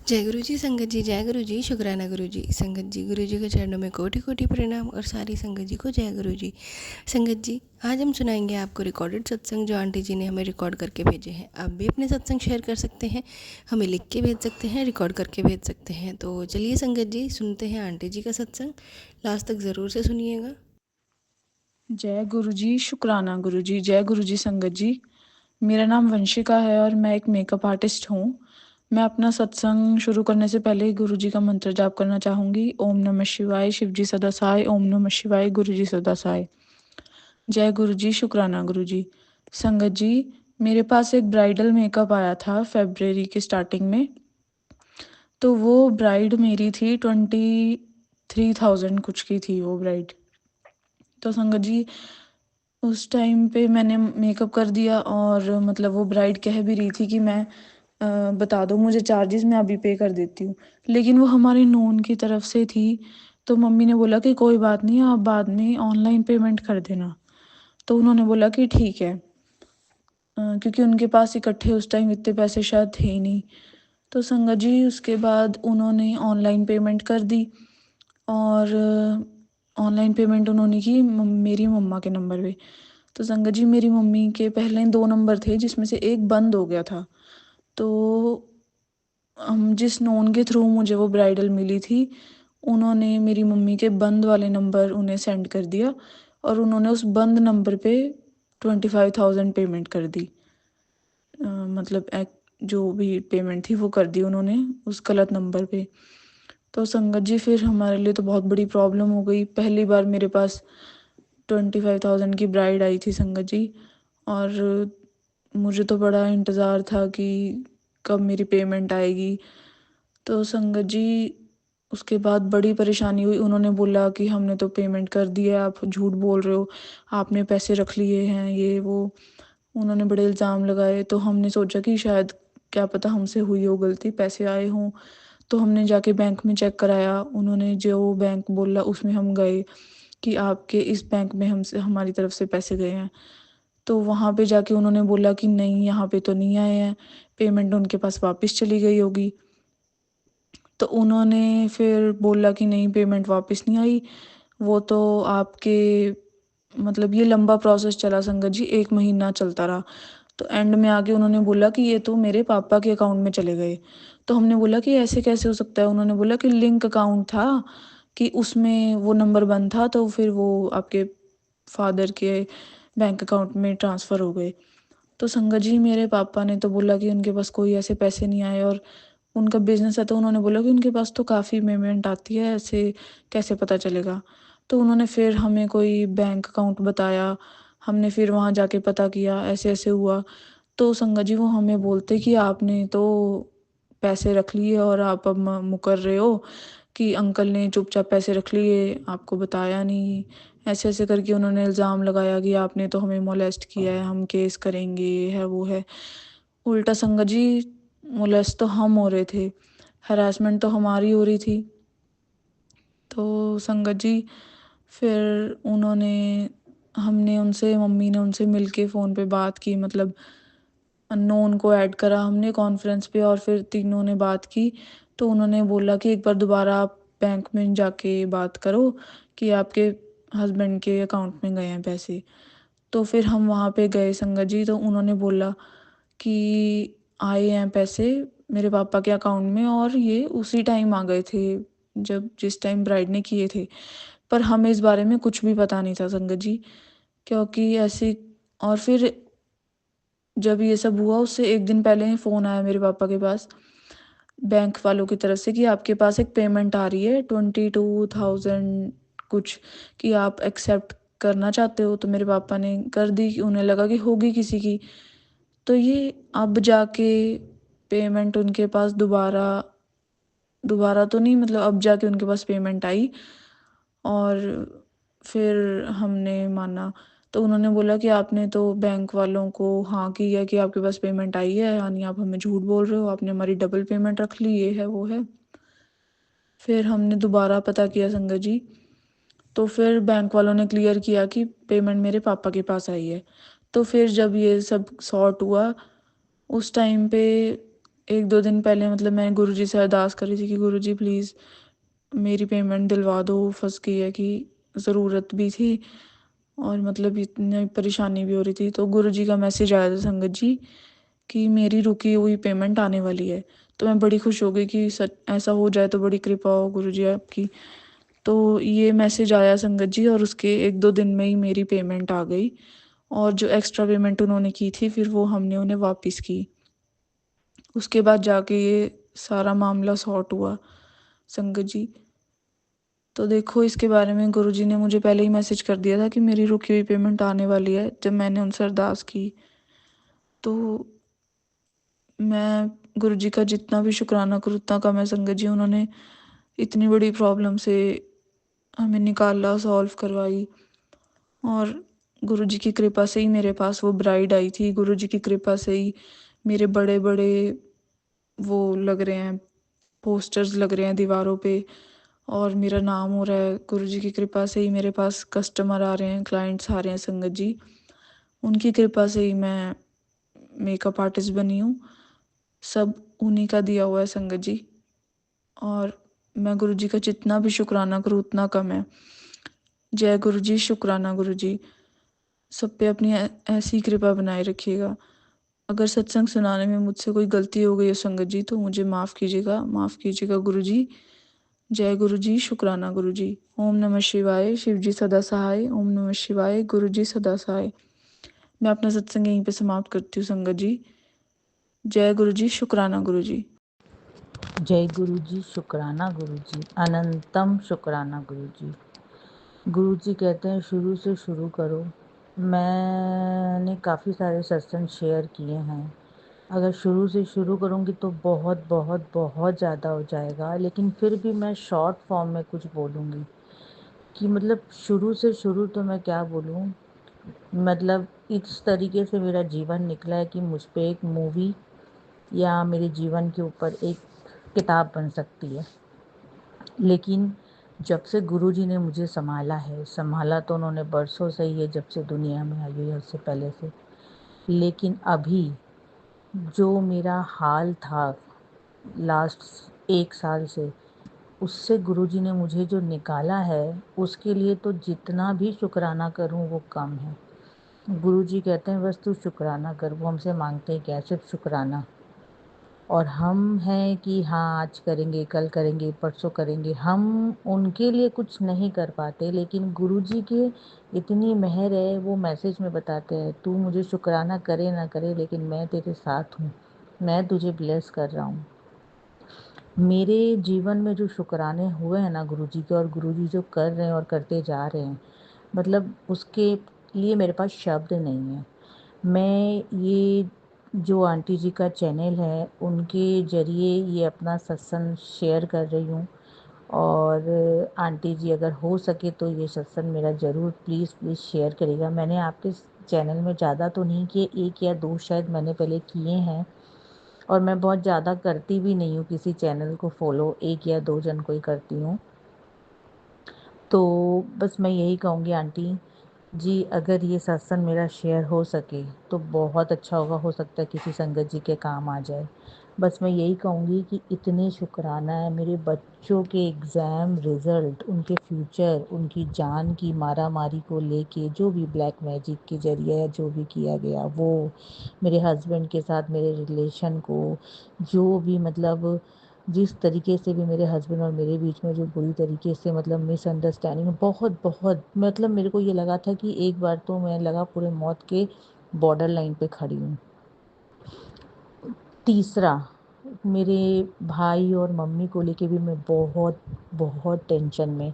जय गुरु जी। संगत जी जय गुरु जी। शुक्राना गुरु जी। संगत जी गुरु जी के चरणों में कोटि कोटि प्रणाम और सारी संगत जी को जय गुरु जी। संगत जी आज हम सुनाएंगे आपको रिकॉर्डेड सत्संग जो आंटी जी ने हमें रिकॉर्ड करके भेजे हैं। आप भी अपने सत्संग शेयर कर सकते हैं, हमें लिख के भेज सकते हैं, रिकॉर्ड करके भेज सकते हैं। तो चलिए संगत जी सुनते हैं आंटी जी का सत्संग। लास्ट तक ज़रूर से सुनिएगा। जय गुरु जी। शुक्राना गुरु जी। जय गुरु जी। संगत जी, मेरा नाम वंशिका है और मैं एक मेकअप आर्टिस्ट हूँ। मैं अपना सत्संग शुरू करने से पहले गुरु जी का मंत्र जाप करना चाहूँगी। ओम नमः शिवाय, शिव जी सदा सहाय। ओम नमः शिवाय, गुरु जी सदा सहाय। जय गुरु जी। शुक्राना गुरु जी। संगत जी, मेरे पास एक ब्राइडल मेकअप आया था फेब्रुअरी की स्टार्टिंग में। तो वो ब्राइड मेरी थी 23,000 कुछ की थी वो ब्राइड। तो संगत जी, उस टाइम पे मैंने मेकअप कर दिया और मतलब वो ब्राइड कह भी रही थी कि मैं बता दो मुझे चार्जेस, मैं अभी पे कर देती हूँ। लेकिन वो हमारी नोन की तरफ से थी, तो मम्मी ने बोला कि कोई बात नहीं, आप बाद में ऑनलाइन पेमेंट कर देना। तो उन्होंने बोला कि ठीक है, क्योंकि उनके पास इकट्ठे उस टाइम इतने पैसे शायद थे ही नहीं। तो संगत जी, उसके बाद उन्होंने ऑनलाइन पेमेंट कर दी और ऑनलाइन पेमेंट उन्होंने की मेरी मम्मा के नंबर पे। तो संगत जी, मेरी मम्मी के पहले 2 नंबर थे जिसमें से एक बंद हो गया था। तो हम जिस नोन के थ्रू मुझे वो ब्राइडल मिली थी, उन्होंने मेरी मम्मी के बंद वाले नंबर उन्हें सेंड कर दिया और उन्होंने उस बंद नंबर पे 25,000 पेमेंट कर दी। मतलब जो भी पेमेंट थी वो कर दी उन्होंने उस गलत नंबर पे। तो संगत जी, फिर हमारे लिए तो बहुत बड़ी प्रॉब्लम हो गई। पहली बार मेरे पास 25,000 की ब्राइड आई थी संगत जी, और मुझे तो बड़ा इंतज़ार था कि कब मेरी पेमेंट आएगी। तो संगत जी, उसके बाद बड़ी परेशानी हुई। उन्होंने बोला कि हमने तो पेमेंट कर दी है, आप झूठ बोल रहे हो, आपने पैसे रख लिए हैं, ये वो। उन्होंने बड़े इल्ज़ाम लगाए। तो हमने सोचा कि शायद क्या पता हमसे हुई हो गलती, पैसे आए हों। तो हमने जाके बैंक में चेक कराया। उन्होंने जो बैंक बोला उसमें हम गए कि आपके इस बैंक में हमसे हमारी तरफ से पैसे गए हैं। तो वहाँ पे जाके उन्होंने बोला कि नहीं, यहाँ पे तो नहीं आए हैं, पेमेंट उनके पास वापस चली गई होगी। तो उन्होंने फिर बोला कि नहीं, पेमेंट वापस नहीं आई, वो तो आपके मतलब ये लंबा प्रोसेस चला संगत जी, 1 महीना चलता रहा। तो एंड में आके उन्होंने बोला कि ये तो मेरे पापा के अकाउंट में चले गए। तो हमने बोला कि ऐसे कैसे हो सकता है। उन्होंने बोला कि लिंक अकाउंट था, कि उसमें वो नंबर बंद था, तो फिर वो आपके फादर के बैंक अकाउंट में ट्रांसफ़र हो गए। तो संगत जी, मेरे पापा ने तो बोला कि उनके पास कोई ऐसे पैसे नहीं आए और उनका बिज़नेस है, तो उन्होंने बोला कि उनके पास तो काफ़ी पेमेंट आती है, ऐसे कैसे पता चलेगा। तो उन्होंने फिर हमें कोई बैंक अकाउंट बताया। हमने फिर वहाँ जाके पता किया, ऐसे ऐसे हुआ। तो संगत जी, वो हमें बोलते कि आपने तो पैसे रख लिए और आप अब मुकर रहे हो कि अंकल ने चुपचाप पैसे रख लिए, आपको बताया नहीं। ऐसे ऐसे करके उन्होंने इल्ज़ाम लगाया कि आपने तो हमें मोलेस्ट किया है, हम केस करेंगे, ये है वो है। उल्टा संगत जी, मोलेस्ट तो हम हो रहे थे, हरासमेंट तो हमारी हो रही थी। तो संगत जी, फिर उन्होंने हमने उनसे मम्मी ने उनसे मिलके फ़ोन पे बात की, मतलब अननोन को ऐड करा हमने कॉन्फ्रेंस पे और फिर तीनों ने बात की। तो उन्होंने बोला कि एक बार दोबारा आप बैंक में जाके बात करो कि आपके हस्बैंड के अकाउंट में गए हैं पैसे। तो फिर हम वहाँ पे गए संगत जी, तो उन्होंने बोला कि आए हैं पैसे मेरे पापा के अकाउंट में और ये उसी टाइम आ गए थे जब जिस टाइम ब्राइड ने किए थे। पर हमें इस बारे में कुछ भी पता नहीं था संगत जी, क्योंकि ऐसी। और फिर जब ये सब हुआ उससे 1 दिन पहले फ़ोन आया मेरे पापा के पास बैंक वालों की तरफ से कि आपके पास एक पेमेंट आ रही है 22,000 कुछ, कि आप एक्सेप्ट करना चाहते हो। तो मेरे पापा ने कर दी, कि उन्हें लगा कि होगी किसी की। तो ये अब जाके पेमेंट उनके पास दोबारा दोबारा तो नहीं, मतलब अब जाके उनके पास पेमेंट आई और फिर हमने माना। तो उन्होंने बोला कि आपने तो बैंक वालों को हाँ की है कि आपके पास पेमेंट आई है, यानी आप हमें झूठ बोल रहे हो, आपने हमारी डबल पेमेंट रख ली, ये है वो है। फिर हमने दोबारा पता किया संगत जी, तो फिर बैंक वालों ने क्लियर किया कि पेमेंट मेरे पापा के पास आई है। तो फिर जब ये सब सॉर्ट हुआ, उस टाइम पे 1-2 दिन पहले मतलब मैं गुरुजी से अरदास कर रही थी कि गुरुजी प्लीज़ मेरी पेमेंट दिलवा दो, फँस गई है कि ज़रूरत भी थी और मतलब इतनी परेशानी भी हो रही थी। तो गुरुजी का मैसेज आया था संगत जी कि मेरी रुकी हुई पेमेंट आने वाली है। तो मैं बड़ी खुश हो गई कि सच ऐसा हो जाए तो बड़ी कृपा हो गुरुजी आपकी। तो ये मैसेज आया संगत जी और उसके 1-2 दिन में ही मेरी पेमेंट आ गई और जो एक्स्ट्रा पेमेंट उन्होंने की थी फिर वो हमने उन्हें वापस की। उसके बाद जाके ये सारा मामला सॉर्ट हुआ संगत जी। तो देखो इसके बारे में गुरुजी ने मुझे पहले ही मैसेज कर दिया था कि मेरी रुकी हुई पेमेंट आने वाली है जब मैंने उनसे अरदास की। तो मैं गुरुजी का जितना भी शुक्राना करूँ उतना कम है संगत जी। उन्होंने इतनी बड़ी प्रॉब्लम से हमें निकाला, सॉल्व करवाई और गुरुजी की कृपा से ही मेरे पास वो ब्राइड आई थी। गुरुजी की कृपा से ही मेरे बड़े-बड़े वो लग रहे हैं, पोस्टर्स लग रहे हैं दीवारों पे और मेरा नाम हो रहा है। गुरुजी की कृपा से ही मेरे पास कस्टमर आ रहे हैं, क्लाइंट्स आ रहे हैं संगत जी। उनकी कृपा से ही मैं मेकअप आर्टिस्ट बनी हूँ। सब उन्हीं का दिया हुआ है संगत जी और मैं गुरुजी का जितना भी शुक्राना करूँ उतना कम है। जय गुरुजी, शुक्राना गुरुजी। सब पे अपनी ऐसी कृपा बनाए रखिएगा। अगर सत्संग सुनाने में मुझसे कोई गलती हो गई है संगत जी तो मुझे माफ़ कीजिएगा गुरुजी। जय गुरुजी, शुक्राना गुरुजी। ओम नमः शिवाय, शिव जी सदा सहाय। ओम नमः शिवाय, गुरुजी सदा सहाय। मैं अपना सत्संग यहीं पे समाप्त करती हूँ संगत जी। जय गुरुजी, शुक्राना गुरुजी। जय गुरु जी, शुक्राना गुरु जी, अनंतम शुक्राना गुरु जी। गुरु जी कहते हैं शुरू से शुरू करो। मैंने काफ़ी सारे सत्संग शेयर किए हैं। अगर शुरू से शुरू करूँगी तो बहुत बहुत बहुत ज़्यादा हो जाएगा, लेकिन फिर भी मैं शॉर्ट फॉर्म में कुछ बोलूँगी कि मतलब शुरू से शुरू तो मैं क्या बोलूँ। मतलब इस तरीके से मेरा जीवन निकला है कि मुझ पे एक मूवी या मेरे जीवन के ऊपर एक किताब बन सकती है। लेकिन जब से गुरुजी ने मुझे संभाला तो उन्होंने बरसों से ही है, जब से दुनिया में आई है उससे पहले से। लेकिन अभी जो मेरा हाल था लास्ट 1 साल से, उससे गुरुजी ने मुझे जो निकाला है उसके लिए तो जितना भी शुक्राना करूं वो कम है। गुरुजी कहते हैं बस तू शुक्राना कर। वो हमसे मांगते हैं क्या? सिर्फ शुक्राना। और हम हैं कि हाँ आज करेंगे, कल करेंगे, परसों करेंगे। हम उनके लिए कुछ नहीं कर पाते, लेकिन गुरुजी के इतनी मेहर है, वो मैसेज में बताते हैं तू मुझे शुक्राना करे ना करे लेकिन मैं तेरे साथ हूँ, मैं तुझे ब्लेस कर रहा हूँ। मेरे जीवन में जो शुक्राने हुए हैं ना गुरुजी के, और गुरुजी जो कर रहे हैं और करते जा रहे हैं, मतलब उसके लिए मेरे पास शब्द नहीं है। मैं ये जो आंटी जी का चैनल है उनके ज़रिए ये अपना सत्संग शेयर कर रही हूँ। और आंटी जी अगर हो सके तो ये सत्संग मेरा ज़रूर प्लीज़ प्लीज़ शेयर करिएगा। मैंने आपके चैनल में ज़्यादा तो नहीं किए, 1 या 2 शायद मैंने पहले किए हैं, और मैं बहुत ज़्यादा करती भी नहीं हूँ किसी चैनल को फॉलो, 1 या 2 जन को ही करती हूँ। तो बस मैं यही कहूँगी आंटी जी, अगर ये सत्संग मेरा शेयर हो सके तो बहुत अच्छा होगा। हो सकता है किसी संगत जी के काम आ जाए। बस मैं यही कहूँगी कि इतने शुक्राना है मेरे बच्चों के एग्ज़ाम रिज़ल्ट, उनके फ्यूचर, उनकी जान की मारा मारी को लेके जो भी ब्लैक मैजिक के ज़रिए जो भी किया गया, वो मेरे हस्बैंड के साथ मेरे रिलेशन को जो भी मतलब जिस तरीके से भी मेरे हस्बैंड और मेरे बीच में जो बुरी तरीके से मतलब मिसअंडरस्टैंडिंग बहुत बहुत मतलब मेरे को ये लगा था कि एक बार तो मैं लगा पूरे मौत के बॉर्डर लाइन पे खड़ी हूँ। तीसरा, मेरे भाई और मम्मी को लेके भी मैं बहुत बहुत टेंशन में।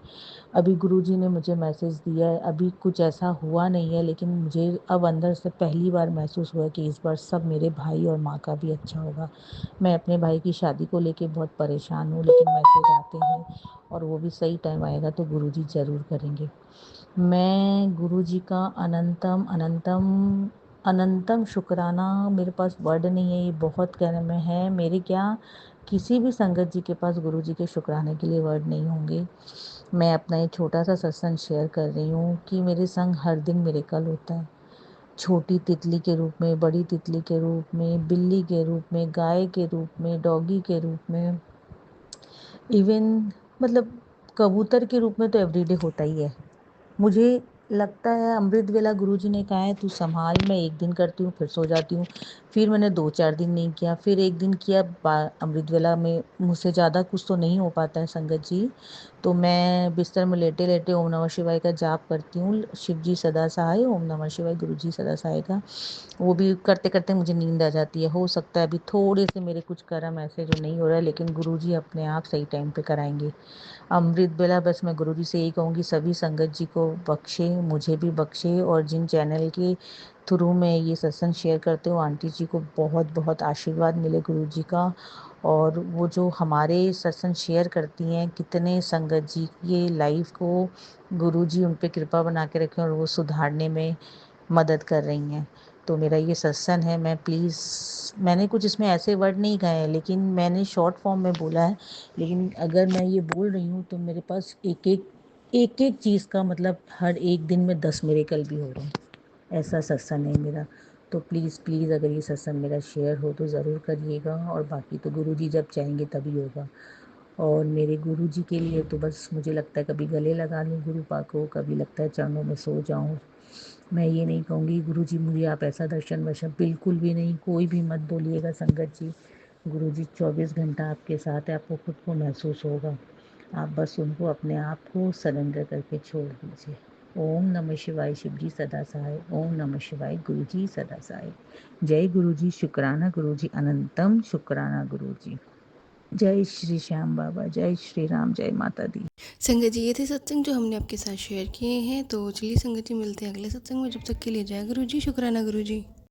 अभी गुरुजी ने मुझे मैसेज दिया है, अभी कुछ ऐसा हुआ नहीं है, लेकिन मुझे अब अंदर से पहली बार महसूस हुआ कि इस बार सब मेरे भाई और माँ का भी अच्छा होगा। मैं अपने भाई की शादी को लेके बहुत परेशान हूँ, लेकिन मैसेज आते हैं और वो भी सही टाइम आएगा तो गुरुजी ज़रूर करेंगे। मैं गुरुजी का अनंतम अनंतम अनंतम शुक्राना, मेरे पास वर्ड नहीं है, ये बहुत कहने में है। मेरे क्या किसी भी संगत जी के पास गुरुजी के शुक्राने के लिए वर्ड नहीं होंगे। मैं अपना एक छोटा सा सत्संग शेयर कर रही हूँ कि मेरे संग हर दिन मिरेकल होता है। छोटी तितली के रूप में, बड़ी तितली के रूप में, बिल्ली के रूप में, गाय के रूप में, डॉगी के रूप में, इवन मतलब कबूतर के रूप में तो एवरीडे होता ही है। मुझे लगता है अमृत वेला गुरुजी ने कहा है तू संभाल, मैं एक दिन करती हूँ फिर सो जाती हूँ, फिर मैंने 2-4 दिन नहीं किया, फिर एक दिन किया। अमृत वेला में मुझसे ज़्यादा कुछ तो नहीं हो पाता है संगत जी, तो मैं बिस्तर में लेटे लेटे ओम नमः शिवाय का जाप करती हूँ, शिव जी सदा सहाय, ओम नमः शिवाय, गुरु जी सदा सहाय का। वो भी करते करते मुझे नींद आ जाती है। हो सकता है अभी थोड़े से मेरे कुछ कर्म ऐसे जो नहीं हो रहा है, लेकिन गुरु जी अपने आप सही टाइम पे कराएंगे। अमृत बेला बस मैं गुरुजी से यही कहूँगी सभी संगत जी को बख्शे, मुझे भी बख्शे, और जिन चैनल के थ्रू मैं ये सत्संग शेयर करते हूँ आंटी जी को बहुत बहुत आशीर्वाद मिले गुरुजी का। और वो जो हमारे सत्संग शेयर करती हैं, कितने संगत जी की लाइफ को गुरुजी उन पे कृपा बना के रखें और वो सुधारने में मदद कर रही हैं। तो मेरा ये सत्संग है, मैं प्लीज़, मैंने कुछ इसमें ऐसे वर्ड नहीं कहे हैं, लेकिन मैंने शॉर्ट फॉर्म में बोला है, लेकिन अगर मैं ये बोल रही हूँ तो मेरे पास एक चीज़ का मतलब हर एक दिन में 10 मिरेकल भी हो रहे हैं, ऐसा सत्संग है मेरा। तो प्लीज़ प्लीज़ अगर ये सत्संग मेरा शेयर हो तो ज़रूर करिएगा, और बाकी तो गुरुजी जब चाहेंगे तभी होगा। और मेरे गुरुजी के लिए तो बस मुझे लगता है कभी गले लगा लूँ गुरु पा को, कभी लगता है चरणों में सो जाऊँ। मैं ये नहीं कहूँगी गुरुजी मुझे आप ऐसा दर्शन वर्शन, बिल्कुल भी नहीं, कोई भी मत बोलिएगा संगत जी। गुरुजी 24 घंटा आपके साथ है, आपको खुद को महसूस होगा। आप बस उनको अपने आप को सरेंडर करके छोड़ दीजिए। ओम नमः शिवाय, शिव जी सदा सहाय, ओम नमः शिवाय, गुरु जी सदा सहाय। जय गुरु जी, शुक्राना गुरु जी, अनंतम शुक्राना गुरु जी। जय श्री श्याम बाबा, जय श्री राम, जय माता दी। संगत जी, ये थे सत्संग जो हमने आपके साथ शेयर किए हैं। तो चलिए संगत जी, मिलते हैं अगले सत्संग में। जब तक के लिए जय गुरु जी, शुक्राना गुरु जी।